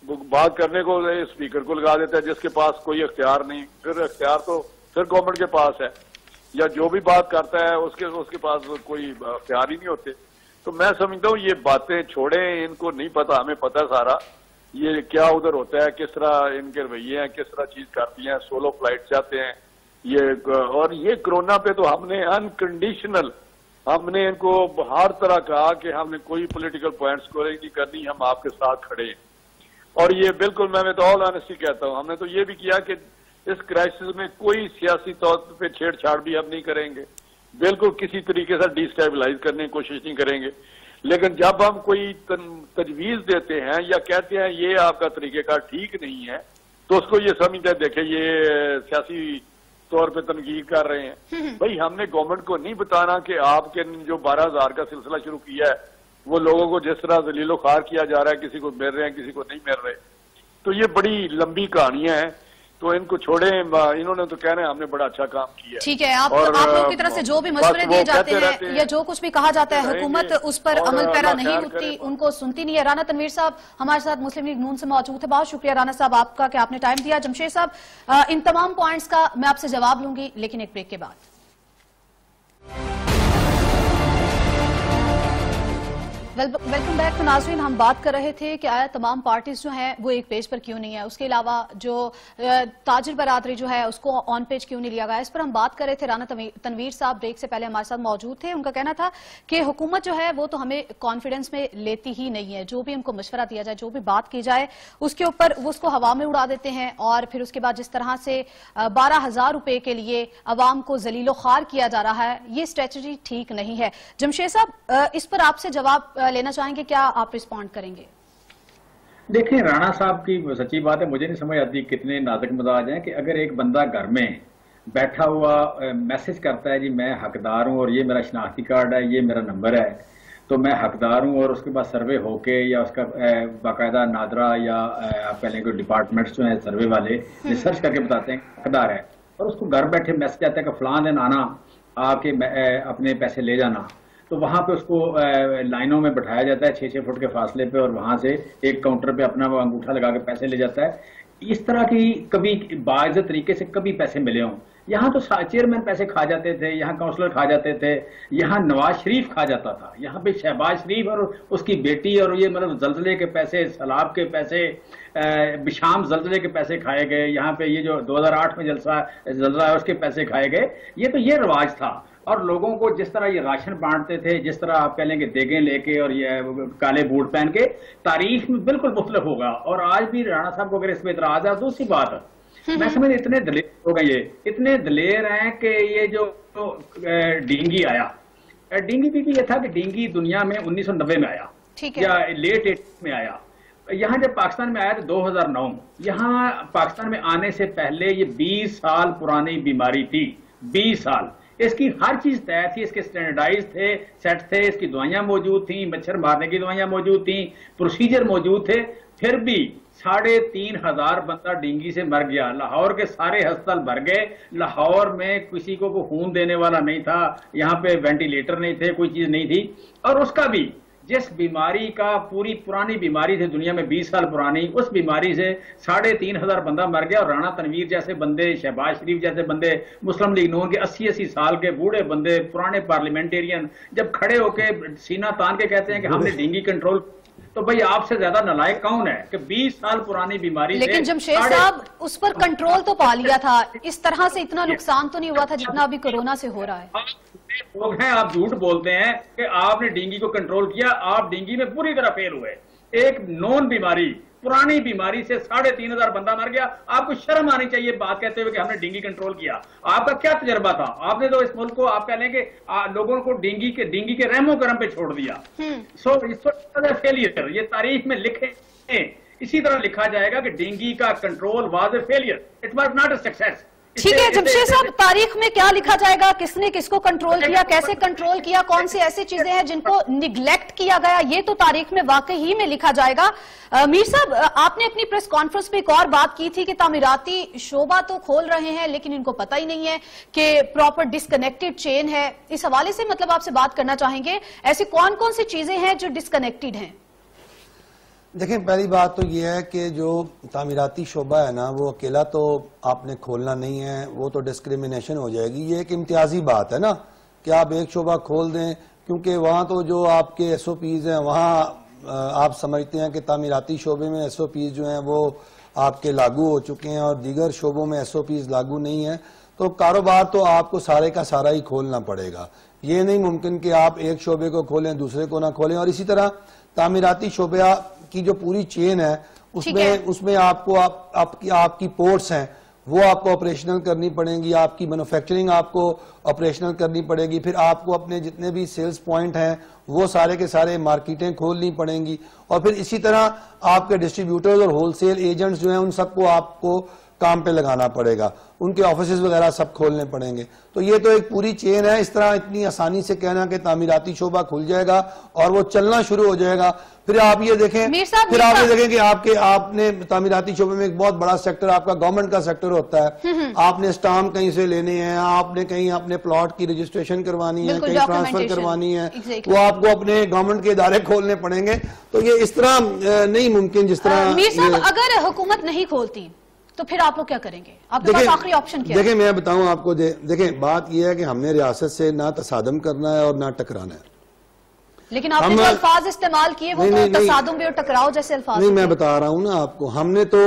बात करने को स्पीकर को लगा देता है जिसके पास कोई अख्तियार नहीं, फिर अख्तियार तो फिर गवर्नमेंट के पास है, या जो भी बात करता है उसके पास कोई अख्तियार ही नहीं होते। तो मैं समझता हूँ ये बातें छोड़ें, इनको नहीं पता, हमें पता है सारा ये क्या उधर होता है, किस तरह इनके रवैये हैं, किस तरह चीज करती हैं, सोलो फ्लाइट चाहते हैं ये। और ये कोरोना पे तो हमने अनकंडीशनल, हमने इनको हर तरह कहा कि हमने कोई पॉलिटिकल पॉइंट स्कोरिंग नहीं करनी, हम आपके साथ खड़े हैं। और ये बिल्कुल मैं तो ऑल ऑनेस्टी कहता हूं, हमने तो ये भी किया कि इस क्राइसिस में कोई सियासी तौर पे छेड़छाड़ भी हम नहीं करेंगे, बिल्कुल किसी तरीके से डिस्टेबलाइज करने की कोशिश नहीं करेंगे। लेकिन जब हम कोई तजवीज देते हैं या कहते हैं ये आपका तरीकेकार ठीक नहीं है, तो उसको ये समझते हैं देखे ये सियासी तौर पे तनकीद कर रहे हैं। भाई हमने गवर्नमेंट को नहीं बताना कि आपके जो 12,000 का सिलसिला शुरू किया है वो लोगों को जिस तरह जलीलो खार किया जा रहा है, किसी को मिल रहे हैं, किसी को नहीं मिल रहे, तो ये बड़ी लंबी कहानियां हैं। तो इनको छोड़े, इन्होंने तो कहना है हमने बड़ा अच्छा काम किया। ठीक है, आप लोगों की तरफ से जो भी मशवरे दिए जाते हैं या जो कुछ भी कहा जाता है, हुकूमत उस पर अमल पैरा नहीं होती, उनको सुनती नहीं है। राना तनवीर साहब हमारे साथ मुस्लिम लीग नून से मौजूद है। बहुत शुक्रिया राना साहब आपका कि आपने टाइम दिया। जमशेद साहब, इन तमाम पॉइंट्स का मैं आपसे जवाब लूंगी, लेकिन एक ब्रेक के बाद। Welcome back. तो नाज़रीन, हम बात कर रहे थे कि आया तमाम पार्टीज जो हैं वो एक पेज पर क्यों नहीं है, उसके अलावा जो ताजिर बरादरी जो है उसको ऑन पेज क्यों नहीं लिया गया, इस पर हम बात कर रहे थे। राना तनवीर साहब ब्रेक से पहले हमारे साथ मौजूद थे। उनका कहना था कि हुकूमत जो है वो तो हमें कॉन्फिडेंस में लेती ही नहीं है, जो भी हमको मशवरा दिया जाए, जो भी बात की जाए उसके ऊपर वो उसको हवा में उड़ा देते हैं। और फिर उसके बाद जिस तरह से 12,000 रुपए के लिए अवाम को जलीलो खार किया जा रहा है, ये स्ट्रेटजी ठीक नहीं है। जमशेद साहब, इस पर आपसे जवाब लेना चाहेंगे, क्या आप रिस्पॉन्ड करेंगे? देखिए, राणा साहब की सच्ची बात है, मुझे नहीं समझ आती कितने नाजुक मिजाज हैं कि अगर एक बंदा घर में बैठा हुआ मैसेज करता है जी मैं हकदार हूं और ये मेरा शनाख्ती कार्ड है, ये मेरा नंबर है, तो मैं हकदार हूं, और उसके बाद सर्वे होके या उसका बाकायदा नादरा या आप कह लें कोई डिपार्टमेंट्स जो हैं सर्वे वाले रिसर्च करके बताते हैं हकदार है, और उसको घर बैठे मैसेज आता है कि फलां दिन आना, आके अपने पैसे ले जाना, तो वहां पे उसको लाइनों में बैठाया जाता है 6-6 फुट के फासले पे, और वहां से एक काउंटर पे अपना अंगूठा लगा के पैसे ले जाता है। इस तरह की कभी बाइज्जत तरीके से कभी पैसे मिले हों? यहाँ तो चेयरमैन पैसे खा जाते थे, यहाँ काउंसलर खा जाते थे, यहाँ नवाज शरीफ खा जाता था, यहाँ पे शहबाज शरीफ और उसकी बेटी, और ये मतलब जल्जले के पैसे, सैलाब के पैसे, बिशाम जल्जले के पैसे खाए गए, यहाँ पे ये जो 2008 में जल्जला है उसके पैसे खाए गए। ये रिवाज था। और लोगों को जिस तरह ये राशन बांटते थे, जिस तरह आप कह लेंगे देगें लेके और ये काले बूट पहन के, तारीख में बिल्कुल मुख्तलिफ होगा। और आज भी राणा साहब को अगर इसमें इतराज है, दूसरी बात है, मैं समझ इतने दलेर हो गए, ये इतने दलेर हैं कि ये जो डींगी आया, डींगी भी ये था कि डींगी दुनिया में 1990 में आया या लेट 80 में आया। यहाँ जब पाकिस्तान में आया तो 2009, यहाँ पाकिस्तान में आने से पहले ये 20 साल पुरानी बीमारी थी। 20 साल इसकी हर चीज तय थी, इसके स्टैंडर्डाइज थे, सेट थे, इसकी दवाइयां मौजूद थी, मच्छर मारने की दवाइयां मौजूद थी, प्रोसीजर मौजूद थे। फिर भी 3,500 बंदा डेंगू से मर गया। लाहौर के सारे अस्पताल भर गए। लाहौर में किसी को खून देने वाला नहीं था, यहाँ पे वेंटिलेटर नहीं थे, कोई चीज नहीं थी। और उसका भी जिस बीमारी का पूरी पुरानी बीमारी थी दुनिया में 20 साल पुरानी, उस बीमारी से 3,500 बंदा मर गया। और राणा तनवीर जैसे बंदे, शहबाज शरीफ जैसे बंदे, मुस्लिम लीग नून के 80-80 साल के बूढ़े बंदे, पुराने पार्लियामेंटेरियन जब खड़े होके सीना तान के कहते हैं कि हमने डेंगू कंट्रोल, तो भाई आपसे ज्यादा नालायक कौन है कि 20 साल पुरानी बीमारी। लेकिन जमशेद साहब उस पर कंट्रोल तो पा लिया था, इस तरह से इतना नुकसान तो नहीं हुआ था जितना अभी कोरोना से हो रहा है। लोग हैं, आप झूठ बोलते हैं कि आपने डेंगू को कंट्रोल किया। आप डेंगू में पूरी तरह फेल हुए। एक नॉन बीमारी, पुरानी बीमारी से 3,500 बंदा मर गया। आपको शर्म आनी चाहिए बात कहते हुए कि हमने डेंगू कंट्रोल किया। आपका क्या तजर्बा था? आपने तो इस मुल्क को, आप कह लें कि लोगों को डेंगू के रहमो करम पे छोड़ दिया। सो इस फेलियर ये तारीख में लिखे, इसी तरह लिखा जाएगा कि डेंगू का control was a failure, it was not a success. ठीक है जमशेद साहब, तारीख में क्या लिखा जाएगा, किसने किसको कंट्रोल किया, कैसे कंट्रोल किया, कौन सी ऐसी चीजें हैं जिनको निगलेक्ट किया गया, ये तो तारीख में वाकई ही में लिखा जाएगा। मीर साहब, आपने अपनी प्रेस कॉन्फ्रेंस में एक और बात की थी कि तामीराती शोबा तो खोल रहे हैं लेकिन इनको पता ही नहीं है कि प्रॉपर डिस्कनेक्टेड चेन है। इस हवाले से मतलब आपसे बात करना चाहेंगे, ऐसी कौन कौन सी चीजें हैं जो डिस्कनेक्टेड हैं? देखें, पहली बात तो यह है कि जो तामीराती शोबा है ना, वो अकेला तो आपने खोलना नहीं है, वो तो डिस्क्रिमिनेशन हो जाएगी। ये एक इम्तियाजी बात है ना कि आप एक शोबा खोल दें, क्योंकि वहाँ तो जो आपके SOPs हैं वहाँ आप समझते हैं कि तामीराती शोबे में SOPs जो हैं वो आपके लागू हो चुके हैं और दीगर शोबों में SOPs लागू नहीं है। तो कारोबार तो आपको सारे का सारा ही खोलना पड़ेगा। ये नहीं मुमकिन कि आप एक शोबे को खोलें दूसरे को ना खोलें। और इसी तरह तामीराती शोबे की जो पूरी चेन है उसमें आपको आपकी पोर्ट्स हैं वो आपको ऑपरेशनल करनी पड़ेंगी, आपकी मैन्युफैक्चरिंग आपको ऑपरेशनल करनी पड़ेगी, फिर आपको अपने जितने भी सेल्स पॉइंट हैं वो सारे के सारे मार्केटें खोलनी पड़ेंगी, और फिर इसी तरह आपके डिस्ट्रीब्यूटर्स और होलसेल एजेंट्स जो हैं उन सबको आपको काम पे लगाना पड़ेगा, उनके ऑफिसेज वगैरह सब खोलने पड़ेंगे। तो ये तो एक पूरी चेन है। इस तरह इतनी आसानी से कहना कि तामीराती शोबा खुल जाएगा और वो चलना शुरू हो जाएगा, फिर आप ये देखें कि आपने तामीराती शोबे में एक बहुत बड़ा सेक्टर आपका गवर्नमेंट का सेक्टर होता है। आपने स्टाम्प कहीं से लेने हैं, आपने कहीं अपने प्लॉट की रजिस्ट्रेशन करवानी है, कहीं ट्रांसफर करवानी है, वो आपको अपने गवर्नमेंट के इदारे खोलने पड़ेंगे। तो ये इस तरह नहीं मुमकिन जिस तरह। मीर साहब, अगर हुकूमत नहीं खोलती तो फिर आप लोग क्या करेंगे? आपके पास आखिरी ऑप्शन क्या है? देखिए, मैं बताऊं आपको, देखें बात यह है कि हमने रियासत से ना तसादम करना है और ना टकराना है। लेकिन आपने जो अल्फाज इस्तेमाल किए वो तो तसादुम और टकराव जैसे अल्फाज नहीं, मैं बता रहा हूं ना आपको, हमने तो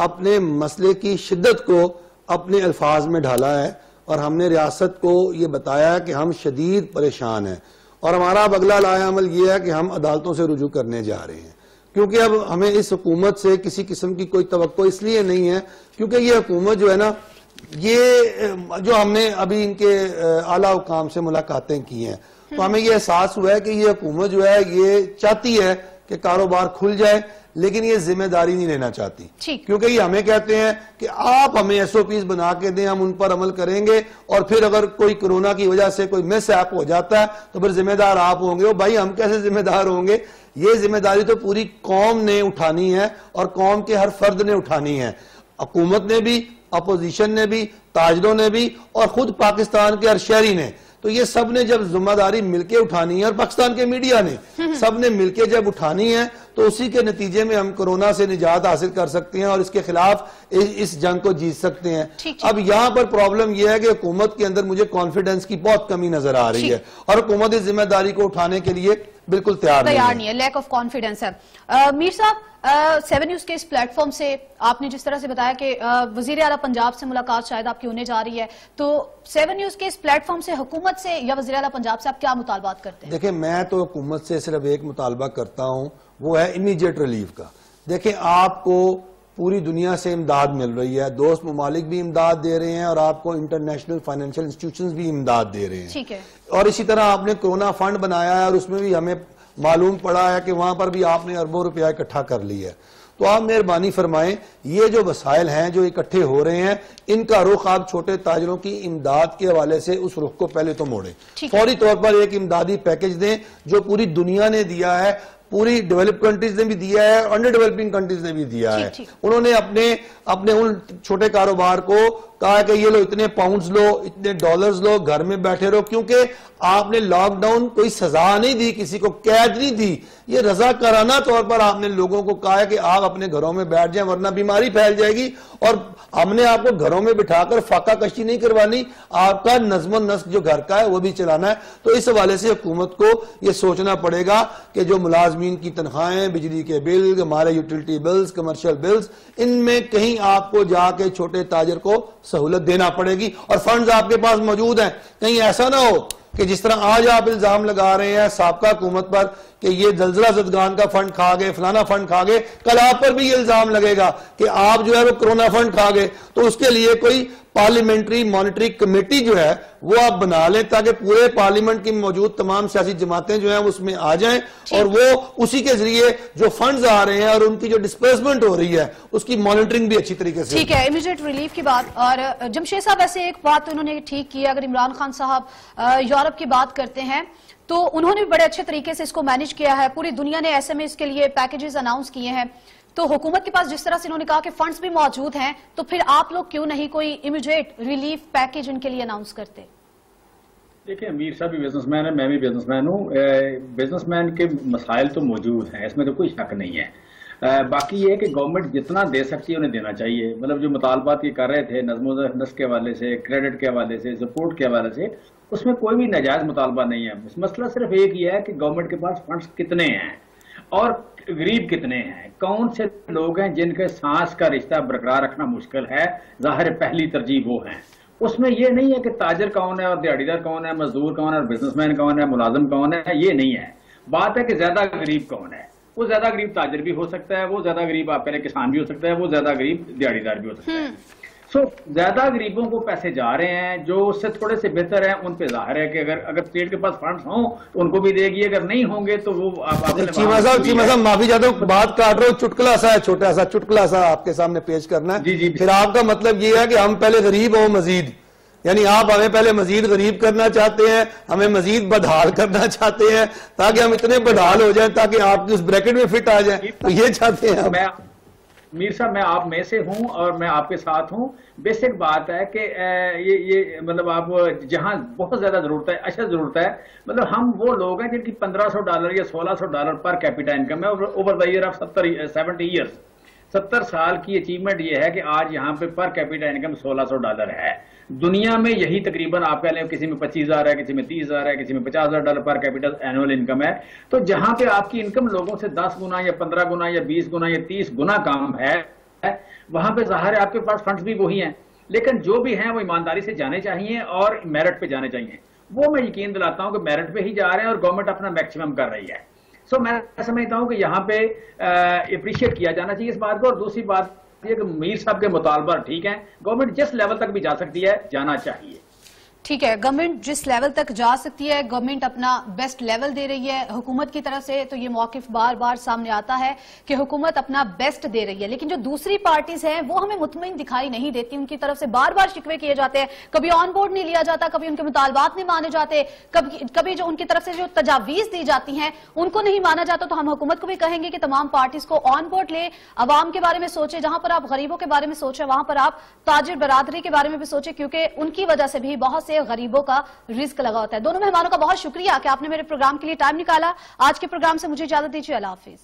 अपने मसले की शिद्दत को अपने अल्फाज में ढाला है और हमने रियासत को ये बताया कि हम शदीद परेशान हैं और हमारा अब अगला लायामल ये है कि हम अदालतों से रुजू करने जा रहे हैं, क्योंकि अब हमें इस हुकूमत से किसी किस्म की कोई तवक्को इसलिए नहीं है क्योंकि ये हुकूमत जो है ना, ये जो हमने अभी इनके आला हुकाम से मुलाकातें की हैं तो हमें ये एहसास हुआ है कि ये हुकूमत जो है ये चाहती है कि कारोबार खुल जाए, लेकिन ये जिम्मेदारी नहीं लेना चाहती, क्योंकि ये हमें कहते हैं कि आप हमें एसओपीज बना के दें, हम उन पर अमल करेंगे और फिर अगर कोई कोरोना की वजह से कोई मिस ऐप हो जाता है तो फिर जिम्मेदार आप होंगे। ओ भाई, हम कैसे जिम्मेदार होंगे? ये जिम्मेदारी तो पूरी कौम ने उठानी है और कौम के हर फर्द ने उठानी है, हुकूमत ने भी, अपोजिशन ने भी, ताजरों ने भी और खुद पाकिस्तान के हर शहरी ने। तो ये सब ने जब जिम्मेदारी मिलके उठानी है और पाकिस्तान के मीडिया ने सब ने मिलके जब उठानी है तो उसी के नतीजे में हम कोरोना से निजात हासिल कर सकते हैं और इसके खिलाफ इस जंग को जीत सकते हैं। अब यहाँ पर प्रॉब्लम यह है कि हुकूमत के अंदर मुझे कॉन्फिडेंस की बहुत कमी नजर आ रही है और हुकूमत इस जिम्मेदारी को उठाने के लिए बिल्कुल तैयार नहीं है, लैक ऑफ कॉन्फिडेंस है। मीर साहब, 7 न्यूज के इस प्लेटफॉर्म से आपने जिस तरह से बताया कि वजीर आला पंजाब से मुलाकात शायद आपकी होने जा रही है, तो 7 न्यूज के इस प्लेटफॉर्म से हुकूमत से या वजीर आला पंजाब से आप क्या मुतालबात करते हैं? देखिए, मैं तो हुकूमत से सिर्फ एक मुतालबा करता हूं, वो है इमीडिएट रिलीफ का। देखिए, आपको पूरी दुनिया से इमदाद मिल रही है, दोस्त ममालिक भी इमदाद दे रहे हैं और आपको इंटरनेशनल फाइनेंशियल इंस्टीट्यूशंस भी इमदाद दे रहे हैं। ठीक है। और इसी तरह आपने कोरोना फंड बनाया है और उसमें भी हमें मालूम पड़ा है कि वहां पर भी आपने अरबों रुपया इकट्ठा कर लिया है। तो आप मेहरबानी फरमाएं, ये जो वसाइल हैं जो इकट्ठे हो रहे हैं, इनका रुख आप छोटे ताजरों की इमदाद के हवाले से उस रुख को पहले तो मोड़ें, फौरी तौर पर एक इमदादी पैकेज दें जो पूरी दुनिया ने दिया है, पूरी डेवलप कंट्रीज ने भी दिया है, अंडर डेवलपिंग कंट्रीज ने भी दिया है। उन्होंने अपने उन छोटे कारोबार को कहा कि ये लो, इतने पाउंड्स लो, इतने डॉलर्स लो, घर में बैठे रहो, क्योंकि आपने लॉकडाउन कोई सजा नहीं दी, किसी को कैद नहीं दी, ये रजाकाराना तौर पर आपने लोगों को कहा है कि आप अपने घरों में बैठ जाएं वरना बीमारी फैल जाएगी। और हमने आपको घरों में बिठाकर फाका कशी नहीं करवानी, आपका नज्म नस्क जो घर का है वो भी चलाना है। तो इस हवाले से हुकूमत को यह सोचना पड़ेगा कि जो मुलाजमीन की तनख्वाहें, बिजली के बिल, हमारे यूटिलिटी बिल्स, कमर्शियल बिल्स, इनमें कहीं आपको जाके छोटे ताजर को सहूलत देना पड़ेगी और फंड्स आपके पास मौजूद हैं। कहीं ऐसा ना हो कि जिस तरह आज आप इल्जाम लगा रहे हैं साबका हुकूमत पर कि ये जलजला ज़दगान का फंड खा गए, फलाना फंड खा गए, कल आप पर भी ये इल्जाम लगेगा कि आप जो है वो कोरोना फंड खा गए। तो उसके लिए कोई पार्लियामेंट्री मॉनिटरी कमेटी जो है वो आप बना लें ताकि पूरे पार्लियामेंट की मौजूद तमाम सियासी जमातें जो हैं उसमें आ जाएं और वो उसी के जरिए जो फंड्स आ रहे हैं और उनकी जो डिस्पर्समेंट हो रही है उसकी मॉनिटरिंग भी अच्छी तरीके से। ठीक है, इमीडिएट रिलीफ की बात। और जमशेद साहब, ऐसे एक बात तो उन्होंने ठीक की, अगर इमरान खान साहब यूरोप की बात करते हैं तो उन्होंने भी बड़े अच्छे तरीके से इसको मैनेज किया है, पूरी दुनिया ने एसएमएस के लिए पैकेजेस अनाउंस किए हैं। तो हुकूमत के पास जिस तरह से इन्होंने कहा कि फंड्स भी मौजूद हैं, तो फिर आप लोग क्यों नहीं कोई इमीडिएट रिलीफ पैकेज इनके लिए अनाउंस करते? देखिए, अमीर साहब भी बिजनेसमैन है, मैं भी बिजनेसमैन हूँ। बिजनेसमैन के मसाइल तो मौजूद हैं, इसमें तो कोई शक नहीं है। बाकी ये है कि गवर्नमेंट जितना दे सकती है उन्हें देना चाहिए। मतलब जो मुतालबात ये कर रहे थे नज़्म नस्क के हवाले से, क्रेडिट के हवाले से, सपोर्ट के हवाले से, उसमें कोई भी नाजायज मुतालबा नहीं है। मसला सिर्फ एक ही है कि गवर्नमेंट के पास फंड्स कितने हैं और गरीब कितने हैं, कौन से लोग हैं जिनके सांस का रिश्ता बरकरार रखना मुश्किल है। जाहिर पहली तरजीह वो है। उसमें यह नहीं है कि ताजर कौन है और दिहाड़ीदार कौन है, मजदूर कौन है और बिजनेसमैन कौन है, मुलाजिम कौन है, ये नहीं है। बात है कि ज्यादा गरीब कौन है। वो ज्यादा गरीब ताजर भी हो सकता है, वो ज्यादा गरीब आप पहले किसान भी हो सकता है, वो ज्यादा गरीब दिहाड़ीदार भी हो सकता है। सो ज्यादा गरीबों को पैसे जा रहे हैं, जो उससे थोड़े से बेहतर हैं उन पे जाहिर है कि अगर स्टेट के पास फंड्स हों तो उनको भी देगी, अगर नहीं होंगे तो वो चीमा साहब माफी चाहता हूँ, बात काट रहा हूँ, चुटकुला सा है, छोटा सा चुटकुला सा आपके सामने पेश करना है। जी। फिर आपका मतलब ये है कि हम पहले गरीब हों मजीद, यानी आप हमें पहले मजीद गरीब करना चाहते हैं, हमें मजीद बदहाल करना चाहते हैं ताकि हम इतने बदहाल हो जाएं ताकि आप उस ब्रैकेट में फिट आ जाएं, तो ये चाहते हैं आप? मीर साहब, मैं आप में से हूं और मैं आपके साथ हूं। बेसिक बात है कि ये मतलब आप जहां बहुत ज्यादा जरूरत है, अच्छा जरूरत है, मतलब हम वो लोग हैं जिनकी $1500 या $1600 पर कैपिटा इनकम है over the year of 70 years. 70 साल की अचीवमेंट ये है कि आज यहाँ पे पर कैपिटा इनकम $1600 है। दुनिया में यही तकरीबन आप कह लें किसी में 25,000 है, किसी में 30,000 है, किसी में $50,000 पर कैपिटल एनुअल इनकम है। तो जहां पे आपकी इनकम लोगों से 10 गुना या 15 गुना या 20 गुना या 30 गुना कम है, वहां पे ज़ाहिर है आपके पास फंड्स भी वही हैं, लेकिन जो भी हैं वो ईमानदारी से जाने चाहिए और मेरिट पे जाने चाहिए। वो मैं यकीन दिलाता हूं कि मेरिट पे ही जा रहे हैं और गवर्नमेंट अपना मैक्सिमम कर रही है। सो मैं समझता हूं कि यहाँ पे अप्रिशिएट किया जाना चाहिए इस बात को। और दूसरी बात ये कि मीर साहब के मुतालबा ठीक है, गवर्नमेंट जिस लेवल तक भी जा सकती है जाना चाहिए। ठीक है, गवर्नमेंट जिस लेवल तक जा सकती है, गवर्नमेंट अपना बेस्ट लेवल दे रही है हुकूमत की तरफ से, तो ये मौकिफ बार बार सामने आता है कि हुकूमत अपना बेस्ट दे रही है। लेकिन जो दूसरी पार्टीज हैं वो हमें मुतमईन दिखाई नहीं देती, उनकी तरफ से बार बार शिकवे किए जाते हैं, कभी ऑन बोर्ड नहीं लिया जाता, कभी उनके मुतालबात नहीं माने जाते, कभी जो उनकी तरफ से जो तजावीज दी जाती हैं उनको नहीं माना जाता। तो हम हुकूमत को भी कहेंगे कि तमाम पार्टीज को ऑन बोर्ड ले, अवाम के बारे में सोचे, जहां पर आप गरीबों के बारे में सोचे वहां पर आप ताजिर बरादरी के बारे में भी सोचे, क्योंकि उनकी वजह से भी बहुत से गरीबों का रिस्क लगा होता है। दोनों मेहमानों का बहुत शुक्रिया कि आपने मेरे प्रोग्राम के लिए टाइम निकाला। आज के प्रोग्राम से मुझे इजाजत दीजिए, अल्लाह हाफिज।